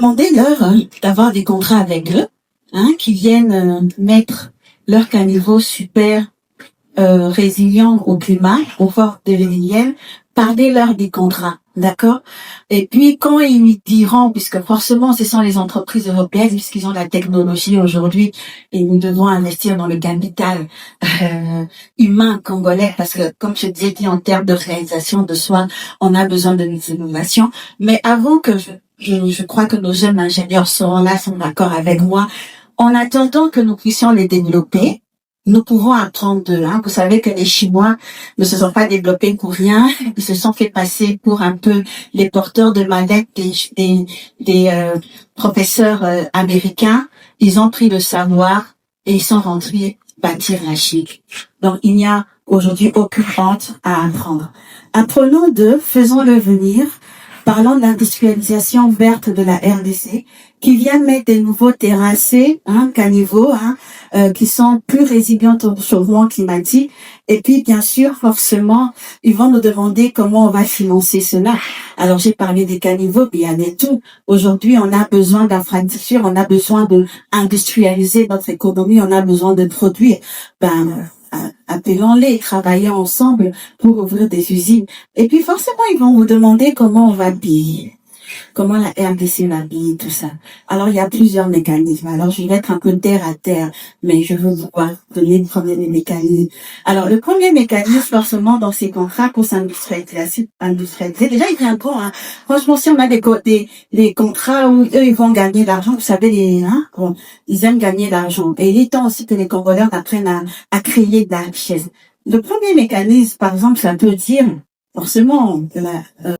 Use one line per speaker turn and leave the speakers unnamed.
Demandez-leur d'avoir des contrats avec eux, qui viennent mettre leur caniveau super résilient au climat, aux forces de résilience. Parlez-leur des contrats, d'accord? Et puis quand ils diront, puisque forcément ce sont les entreprises européennes, puisqu'ils ont la technologie aujourd'hui, et nous devons investir dans le capital humain congolais, parce que comme je disais, en termes de réalisation de soi, on a besoin de nos innovations. Mais avant que je crois que nos jeunes ingénieurs seront là, sont d'accord avec moi. En attendant que nous puissions les développer, nous pouvons apprendre d'eux. Vous savez que les Chinois ne se sont pas développés pour rien. Ils se sont fait passer pour un peu les porteurs de manettes des professeurs américains. Ils ont pris le savoir et ils sont rentrés bâtir la Chine. Donc, il n'y a aujourd'hui aucune honte à apprendre. Apprenons d'eux, faisons-le venir. Parlons d'industrialisation verte de la RDC, qui vient mettre des nouveaux terrassés, caniveaux, qui sont plus résilients au changement climatique. Et puis, bien sûr, forcément, ils vont nous demander comment on va financer cela. Alors, j'ai parlé des caniveaux, puis il y en a tout. Aujourd'hui, on a besoin d'infrastructures, on a besoin de industrialiser notre économie, on a besoin de produire. Appelons-les, travaillons ensemble pour ouvrir des usines. Et puis forcément, ils vont vous demander comment on va payer, comment la RDC l'habille, tout ça. Alors, il y a plusieurs mécanismes. Alors, je vais être un peu terre à terre, mais je veux vous donner le premier mécanisme. Alors, le premier mécanisme, forcément, dans ces contrats pour s'industrialiser, déjà, il vient bon, Franchement, si on a des contrats où eux, ils vont gagner de l'argent, vous savez, ils aiment gagner de l'argent. Et il est temps aussi que les Congolais apprennent à créer de la richesse. Le premier mécanisme, par exemple, ça peut dire, forcément,